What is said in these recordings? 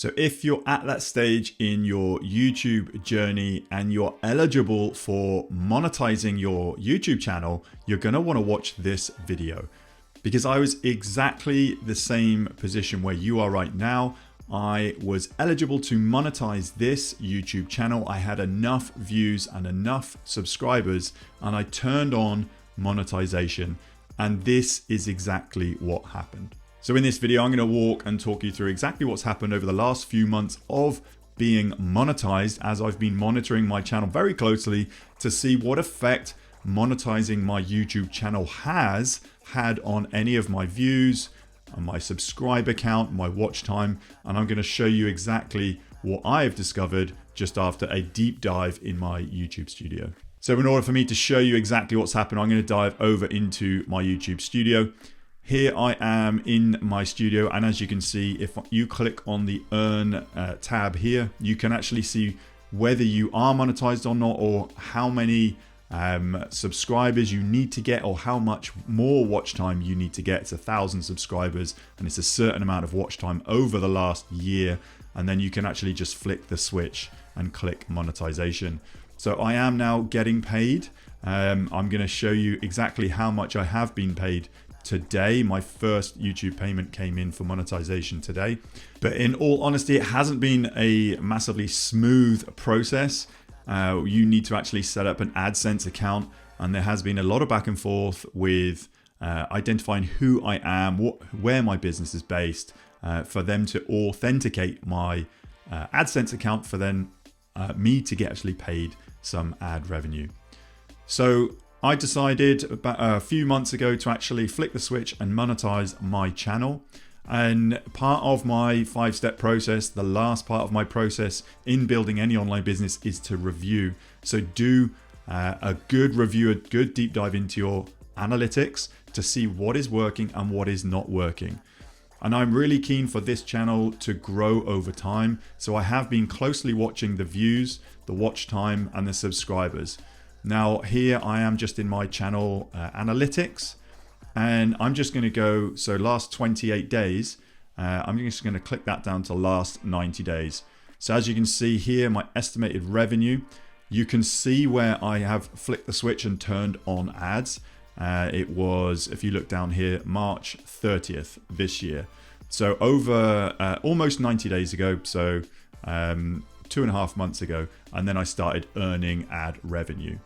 So if you're at that stage in your YouTube journey and you're eligible for monetizing your YouTube channel, you're going to want to watch this video, because I was exactly the same position where you are right now. I was eligible to monetize this YouTube channel. I had enough views and enough subscribers, and I turned on monetization, and this is exactly what happened. So in this video, I'm going to walk and talk you through exactly what's happened over the last few months of being monetized, as I've been monitoring my channel very closely to see what effect monetizing my YouTube channel has had on any of my views, on my subscriber count, my watch time, and I'm going to show you exactly what I've discovered just after a deep dive in my YouTube studio. So in order for me to show you exactly what's happened, I'm going to dive over into my YouTube studio. Here I am in my studio, and as you can see, if you click on the Earn tab here, you can actually see whether you are monetized or not, or how many subscribers you need to get, or how much more watch time you need to get. It's 1,000 subscribers, and it's a certain amount of watch time over the last year, and then you can actually just flick the switch and click monetization. So I am now getting paid. I'm going to show you exactly how much I have been paid today. My first YouTube payment came in for monetization today, but in all honesty, it hasn't been a massively smooth process. You need to actually set up an AdSense account, and there has been a lot of back and forth with identifying who I am, where my business is based, for them to authenticate my AdSense account, for then me to get actually paid some ad revenue. So I decided about a few months ago to actually flick the switch and monetize my channel. And part of my 5-step process, the last part of my process in building any online business, is to review. So do a good review, a good deep dive into your analytics to see what is working and what is not working. And I'm really keen for this channel to grow over time. So I have been closely watching the views, the watch time, and the subscribers. Now here I am just in my channel analytics, and I'm just going to go, so last 28 days, I'm just going to click that down to last 90 days. So as you can see here, my estimated revenue, you can see where I have flicked the switch and turned on ads. It was, if you look down here, March 30th this year. So over almost 90 days ago, so 2.5 months ago, and then I started earning ad revenue.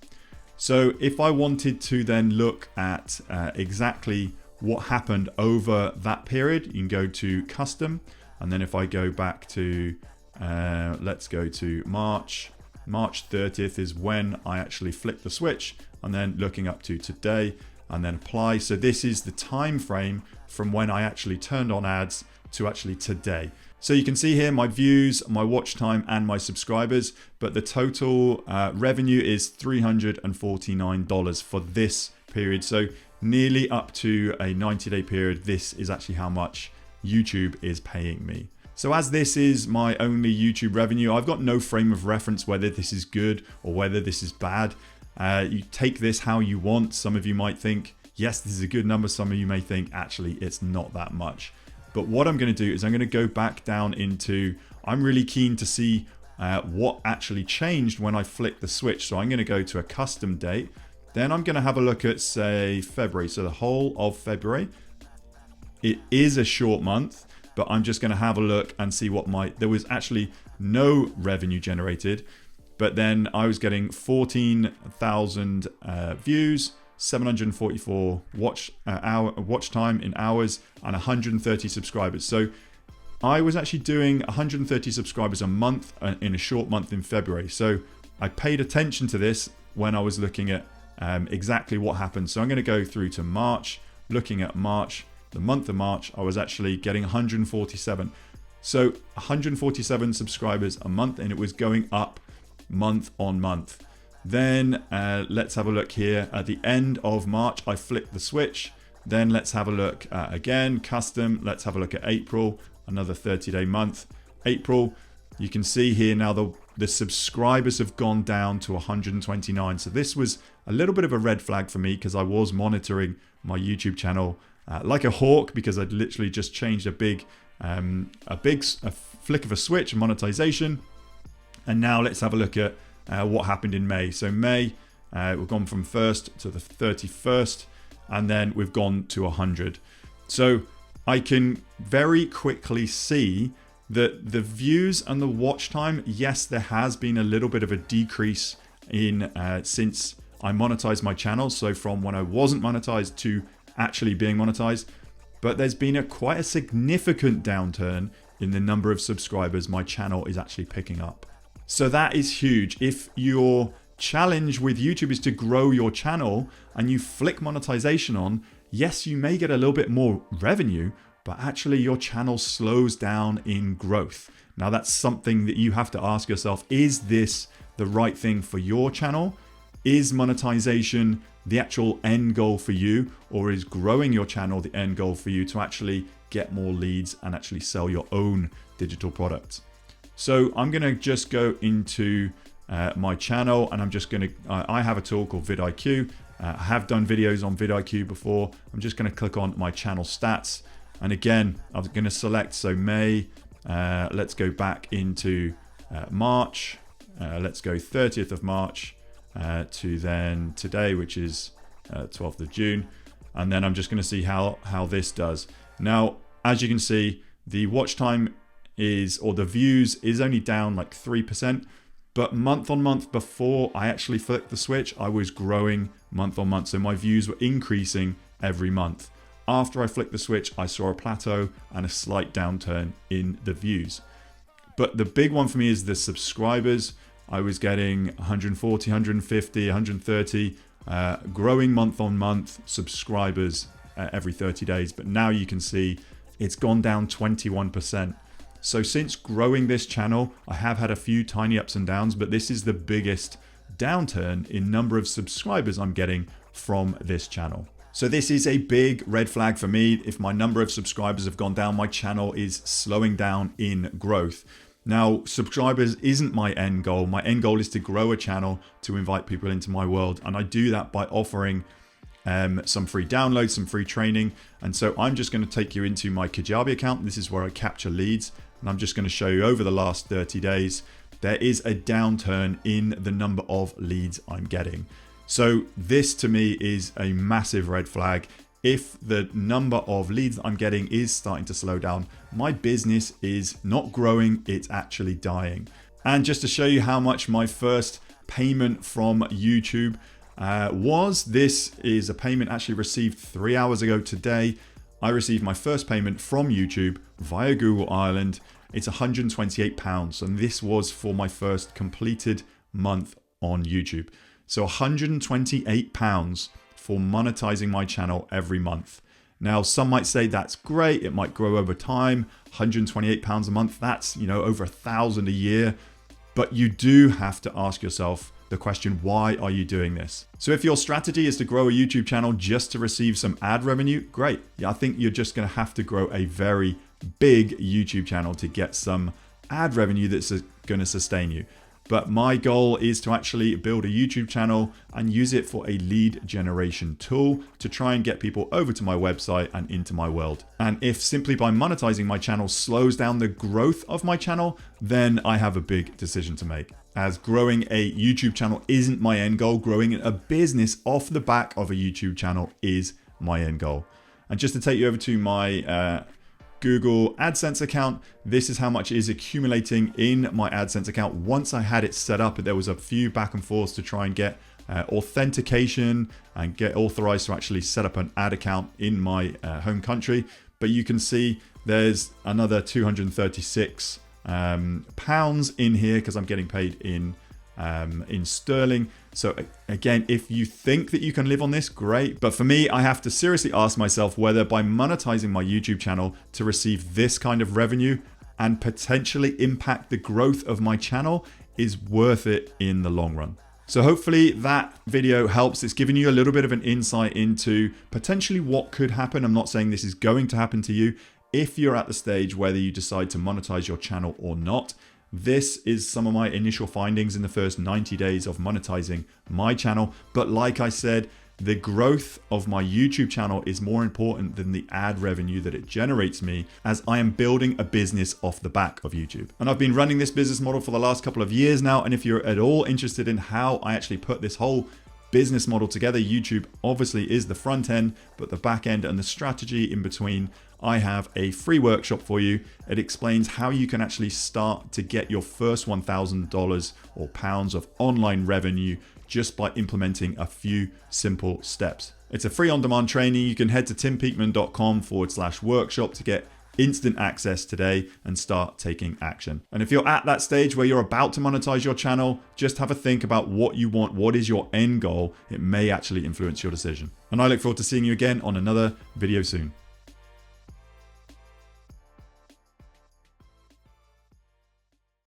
So if I wanted to then look at exactly what happened over that period, you can go to custom, and then if I go back to, let's go to March 30th is when I actually flicked the switch, and then looking up to today, and then apply. So this is the time frame from when I actually turned on ads to actually today. So you can see here my views, my watch time, and my subscribers, but the total revenue is $349 for this period. So nearly up to a 90-day period, this is actually how much YouTube is paying me. So as this is my only YouTube revenue, I've got no frame of reference whether this is good or whether this is bad. You take this how you want. Some of you might think, yes, this is a good number. Some of you may think, actually, it's not that much. But what I'm going to do is I'm going to go back down into, I'm really keen to see what actually changed when I flicked the switch. So I'm going to go to a custom date. Then I'm going to have a look at, say, February. So the whole of February. It is a short month, but I'm just going to have a look and see what there was actually no revenue generated. But then I was getting 14,000 views, 744 watch time in hours, and 130 subscribers. So I was actually doing 130 subscribers a month in a short month in February. So I paid attention to this when I was looking at exactly what happened. So I'm going to go through to March. Looking at March, the month of March, I was actually getting 147. So 147 subscribers a month, and it was going up month on month. Then let's have a look here. At the end of March, I flicked the switch. Then let's have a look again, custom. Let's have a look at April, another 30-day month. April, you can see here now the subscribers have gone down to 129. So this was a little bit of a red flag for me, because I was monitoring my YouTube channel like a hawk, because I'd literally just changed a flick of a switch, monetization. And now let's have a look at what happened in May. So May, we've gone from 1st to the 31st, and then we've gone to 100. So I can very quickly see that the views and the watch time, yes, there has been a little bit of a decrease in since I monetized my channel. So from when I wasn't monetized to actually being monetized, but there's been quite a significant downturn in the number of subscribers my channel is actually picking up. So that is huge. If your challenge with YouTube is to grow your channel and you flick monetization on, yes, you may get a little bit more revenue, but actually your channel slows down in growth. Now that's something that you have to ask yourself, is this the right thing for your channel? Is monetization the actual end goal for you, or is growing your channel the end goal for you to actually get more leads and actually sell your own digital products? So I'm gonna just go into my channel, and I'm just gonna, I have a tool called vidIQ. I have done videos on vidIQ before. I'm just gonna click on my channel stats. And again, I'm gonna select, so May, let's go back into March. Let's go 30th of March to then today, which is 12th of June. And then I'm just gonna see how this does. Now, as you can see, the watch time is, or the views is only down like 3%, but month on month before I actually flipped the switch, I was growing month on month. So my views were increasing every month. After I flicked the switch, I saw a plateau and a slight downturn in the views. But the big one for me is the subscribers. I was getting 140, 150, 130, growing month on month subscribers every 30 days. But now you can see it's gone down 21%. So since growing this channel, I have had a few tiny ups and downs, but this is the biggest downturn in number of subscribers I'm getting from this channel. So this is a big red flag for me. If my number of subscribers have gone down, my channel is slowing down in growth. Now, subscribers isn't my end goal. My end goal is to grow a channel, to invite people into my world. And I do that by offering some free downloads, some free training. And so I'm just going to take you into my Kajabi account. This is where I capture leads. And I'm just going to show you over the last 30 days, there is a downturn in the number of leads I'm getting. So this to me is a massive red flag. If the number of leads I'm getting is starting to slow down, my business is not growing, it's actually dying. And just to show you how much my first payment from YouTube was, this is a payment actually received 3 hours ago today. I received my first payment from YouTube via Google Ireland. It's £128, and this was for my first completed month on YouTube. So £128 for monetizing my channel every month. Now, some might say that's great. It might grow over time. £128 a month, that's, you know, over $1,000 a year. But you do have to ask yourself the question, why are you doing this? So if your strategy is to grow a YouTube channel just to receive some ad revenue, great. Yeah, I think you're just going to have to grow a very big YouTube channel to get some ad revenue that's going to sustain you. But my goal is to actually build a YouTube channel and use it for a lead generation tool to try and get people over to my website and into my world. And if simply by monetizing my channel slows down the growth of my channel, then I have a big decision to make. As growing a YouTube channel isn't my end goal, growing a business off the back of a YouTube channel is my end goal. And just to take you over to my Google AdSense account, this is how much is accumulating in my AdSense account. Once I had it set up, there was a few back and forths to try and get authentication and get authorized to actually set up an ad account in my home country. But you can see there's another 236 pounds in here because I'm getting paid in sterling. So again, if you think that you can live on this, great. But for me, I have to seriously ask myself whether by monetizing my YouTube channel to receive this kind of revenue and potentially impact the growth of my channel is worth it in the long run. So hopefully that video helps. It's given you a little bit of an insight into potentially what could happen. I'm not saying this is going to happen to you. If you're at the stage whether you decide to monetize your channel or not, this is some of my initial findings in the first 90 days of monetizing my channel. But like I said, the growth of my YouTube channel is more important than the ad revenue that it generates me, as I am building a business off the back of YouTube. And I've been running this business model for the last couple of years now. And if you're at all interested in how I actually put this whole business model together, YouTube obviously is the front end, but the back end and the strategy in between, I have a free workshop for you. It explains how you can actually start to get your first $1,000 or pounds of online revenue just by implementing a few simple steps. It's a free on-demand training. You can head to timpeakman.com/workshop to get instant access today and start taking action. And if you're at that stage where you're about to monetize your channel, just have a think about what you want. What is your end goal? It may actually influence your decision. And I look forward to seeing you again on another video soon.